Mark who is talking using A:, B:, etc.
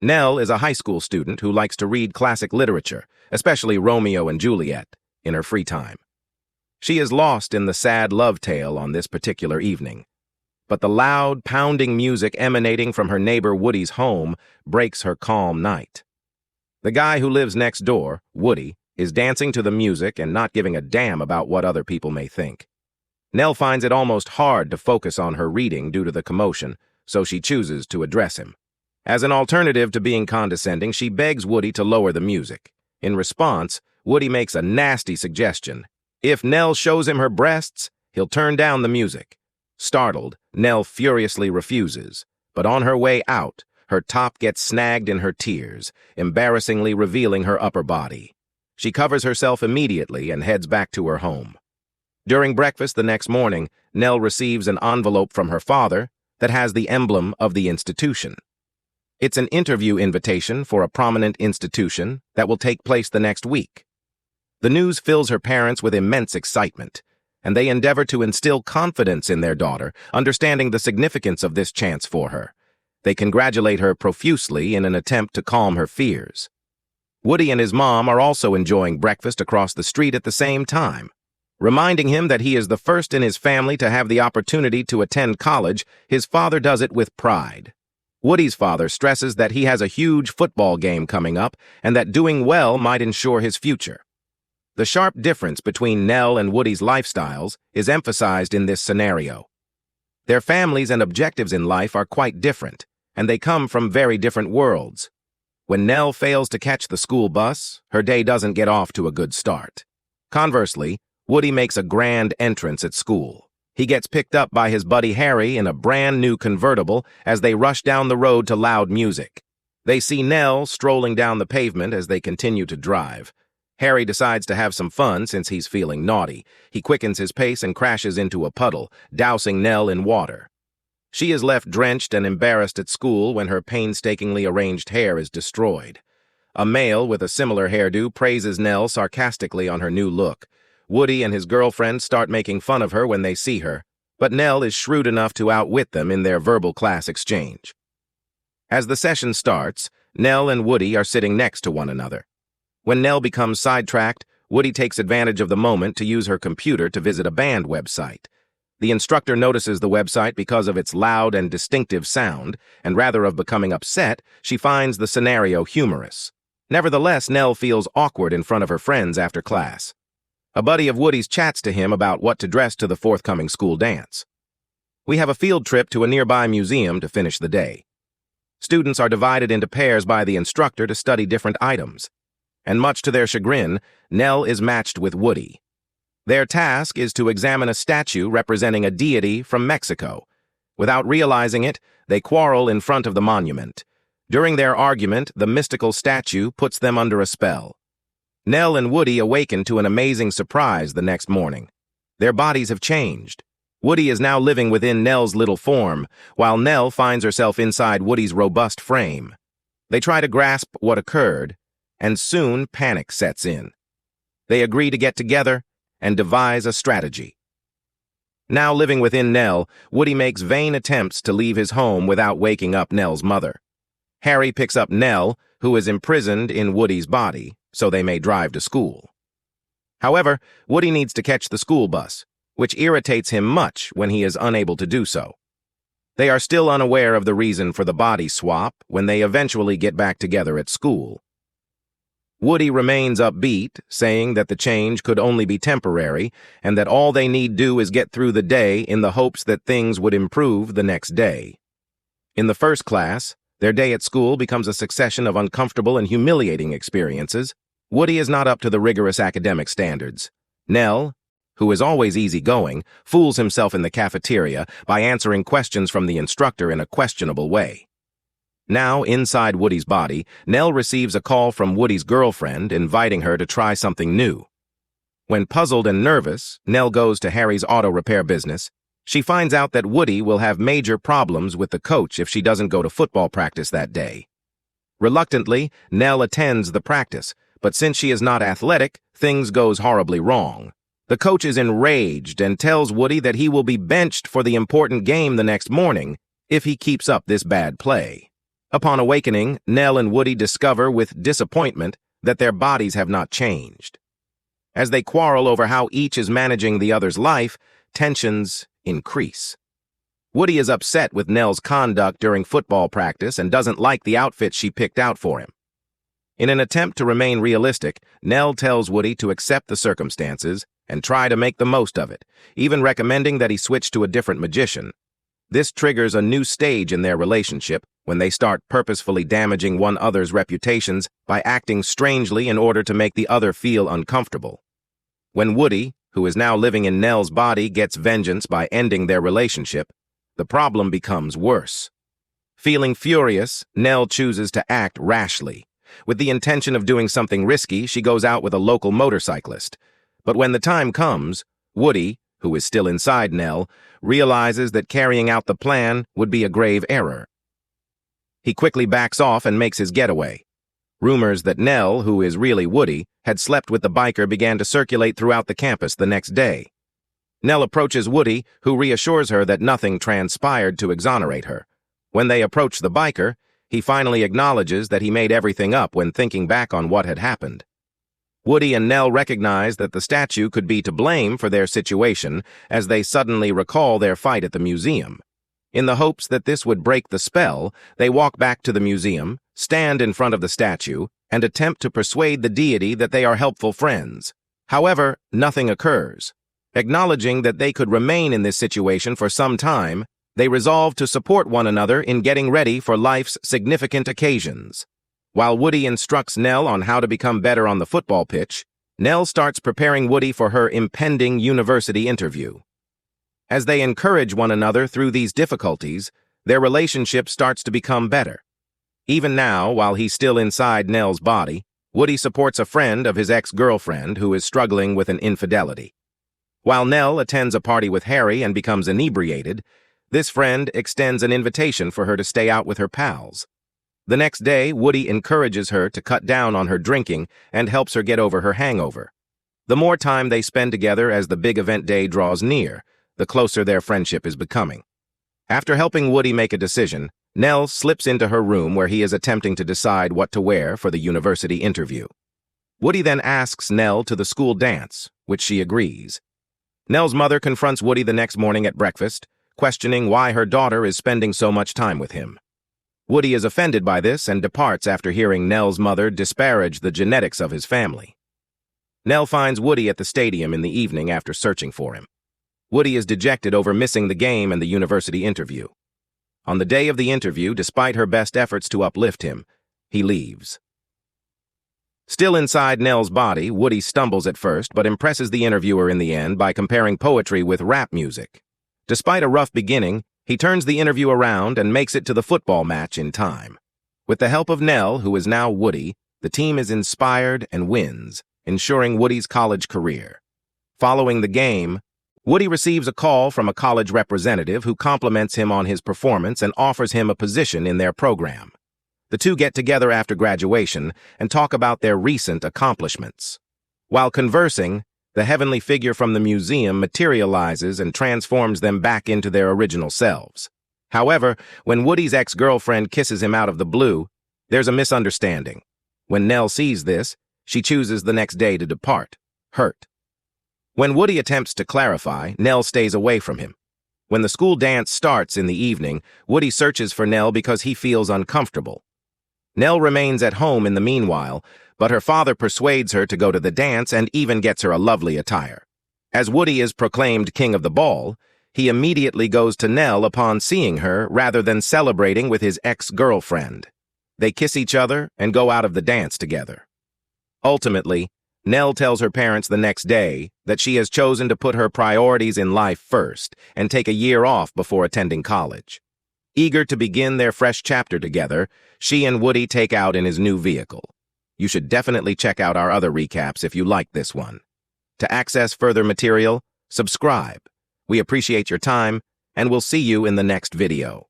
A: Nell is a high school student who likes to read classic literature, especially Romeo and Juliet, in her free time. She is lost in the sad love tale on this particular evening. But the loud, pounding music emanating from her neighbor Woody's home breaks her calm night. The guy who lives next door, Woody, is dancing to the music and not giving a damn about what other people may think. Nell finds it almost hard to focus on her reading due to the commotion, so she chooses to address him. As an alternative to being condescending, she begs Woody to lower the music. In response, Woody makes a nasty suggestion. If Nell shows him her breasts, he'll turn down the music. Startled, Nell furiously refuses, but on her way out, her top gets snagged in her tears, embarrassingly revealing her upper body. She covers herself immediately and heads back to her home. During breakfast the next morning, Nell receives an envelope from her father that has the emblem of the institution. It's an interview invitation for a prominent institution that will take place the next week. The news fills her parents with immense excitement, and they endeavor to instill confidence in their daughter, understanding the significance of this chance for her. They congratulate her profusely in an attempt to calm her fears. Woody and his mom are also enjoying breakfast across the street at the same time. Reminding him that he is the first in his family to have the opportunity to attend college, his father does it with pride. Woody's father stresses that he has a huge football game coming up and that doing well might ensure his future. The sharp difference between Nell and Woody's lifestyles is emphasized in this scenario. Their families and objectives in life are quite different, and they come from very different worlds. When Nell fails to catch the school bus, her day doesn't get off to a good start. Conversely, Woody makes a grand entrance at school. He gets picked up by his buddy Harry in a brand new convertible as they rush down the road to loud music. They see Nell strolling down the pavement as they continue to drive. Harry decides to have some fun since he's feeling naughty. He quickens his pace and crashes into a puddle, dousing Nell in water. She is left drenched and embarrassed at school when her painstakingly arranged hair is destroyed. A male with a similar hairdo praises Nell sarcastically on her new look. Woody and his girlfriend start making fun of her when they see her, but Nell is shrewd enough to outwit them in their verbal class exchange. As the session starts, Nell and Woody are sitting next to one another. When Nell becomes sidetracked, Woody takes advantage of the moment to use her computer to visit a band website. The instructor notices the website because of its loud and distinctive sound, and rather of becoming upset, she finds the scenario humorous. Nevertheless, Nell feels awkward in front of her friends after class. A buddy of Woody's chats to him about what to dress to the forthcoming school dance. We have a field trip to a nearby museum to finish the day. Students are divided into pairs by the instructor to study different items. And much to their chagrin, Nell is matched with Woody. Their task is to examine a statue representing a deity from Mexico. Without realizing it, they quarrel in front of the monument. During their argument, the mystical statue puts them under a spell. Nell and Woody awaken to an amazing surprise the next morning. Their bodies have changed. Woody is now living within Nell's little form, while Nell finds herself inside Woody's robust frame. They try to grasp what occurred, and soon panic sets in. They agree to get together and devise a strategy. Now living within Nell, Woody makes vain attempts to leave his home without waking up Nell's mother. Harry picks up Nell, who is imprisoned in Woody's body, so they may drive to school. However, Woody needs to catch the school bus, which irritates him much when he is unable to do so. They are still unaware of the reason for the body swap when they eventually get back together at school. Woody remains upbeat, saying that the change could only be temporary and that all they need do is get through the day in the hopes that things would improve the next day. In the first class, their day at school becomes a succession of uncomfortable and humiliating experiences. Woody is not up to the rigorous academic standards. Nell, who is always easygoing, fools himself in the cafeteria by answering questions from the instructor in a questionable way. Now, inside Woody's body, Nell receives a call from Woody's girlfriend inviting her to try something new. When puzzled and nervous, Nell goes to Harry's auto repair business. She finds out that Woody will have major problems with the coach if she doesn't go to football practice that day. Reluctantly, Nell attends the practice, but since she is not athletic, things goes horribly wrong. The coach is enraged and tells Woody that he will be benched for the important game the next morning if he keeps up this bad play. Upon awakening, Nell and Woody discover with disappointment that their bodies have not changed. As they quarrel over how each is managing the other's life, tensions increase. Woody is upset with Nell's conduct during football practice and doesn't like the outfit she picked out for him. In an attempt to remain realistic, Nell tells Woody to accept the circumstances and try to make the most of it, even recommending that he switch to a different magician. This triggers a new stage in their relationship when they start purposefully damaging one another's reputations by acting strangely in order to make the other feel uncomfortable. When Woody, who is now living in Nell's body, gets vengeance by ending their relationship, the problem becomes worse. Feeling furious, Nell chooses to act rashly. With the intention of doing something risky, she goes out with a local motorcyclist. But when the time comes, Woody, who is still inside Nell, realizes that carrying out the plan would be a grave error. He quickly backs off and makes his getaway. Rumors that Nell, who is really Woody, had slept with the biker began to circulate throughout the campus the next day. Nell approaches Woody, who reassures her that nothing transpired to exonerate her. When they approach the biker, he finally acknowledges that he made everything up when thinking back on what had happened. Woody and Nell recognize that the statue could be to blame for their situation as they suddenly recall their fight at the museum. In the hopes that this would break the spell, they walk back to the museum, stand in front of the statue, and attempt to persuade the deity that they are helpful friends. However, nothing occurs. Acknowledging that they could remain in this situation for some time, they resolve to support one another in getting ready for life's significant occasions. While Woody instructs Nell on how to become better on the football pitch, Nell starts preparing Woody for her impending university interview. As they encourage one another through these difficulties, their relationship starts to become better. Even now, while he's still inside Nell's body, Woody supports a friend of his ex-girlfriend who is struggling with an infidelity. While Nell attends a party with Harry and becomes inebriated, this friend extends an invitation for her to stay out with her pals. The next day, Woody encourages her to cut down on her drinking and helps her get over her hangover. The more time they spend together as the big event day draws near, the closer their friendship is becoming. After helping Woody make a decision, Nell slips into her room where he is attempting to decide what to wear for the university interview. Woody then asks Nell to the school dance, which she agrees. Nell's mother confronts Woody the next morning at breakfast, questioning why her daughter is spending so much time with him. Woody is offended by this and departs after hearing Nell's mother disparage the genetics of his family. Nell finds Woody at the stadium in the evening after searching for him. Woody is dejected over missing the game and the university interview. On the day of the interview, despite her best efforts to uplift him, he leaves. Still inside Nell's body, Woody stumbles at first but impresses the interviewer in the end by comparing poetry with rap music. Despite a rough beginning, he turns the interview around and makes it to the football match in time. With the help of Nell, who is now Woody, the team is inspired and wins, ensuring Woody's college career. Following the game, Woody receives a call from a college representative who compliments him on his performance and offers him a position in their program. The two get together after graduation and talk about their recent accomplishments. While conversing, the heavenly figure from the museum materializes and transforms them back into their original selves. However, when Woody's ex-girlfriend kisses him out of the blue, there's a misunderstanding. When Nell sees this, she chooses the next day to depart, hurt. When Woody attempts to clarify, Nell stays away from him. When the school dance starts in the evening, Woody searches for Nell because he feels uncomfortable. Nell remains at home in the meanwhile, but her father persuades her to go to the dance and even gets her a lovely attire. As Woody is proclaimed king of the ball, he immediately goes to Nell upon seeing her rather than celebrating with his ex-girlfriend. They kiss each other and go out of the dance together. Ultimately, Nell tells her parents the next day that she has chosen to put her priorities in life first and take a year off before attending college. Eager to begin their fresh chapter together, she and Woody take out in his new vehicle. You should definitely check out our other recaps if you liked this one. To access further material, subscribe. We appreciate your time, and we'll see you in the next video.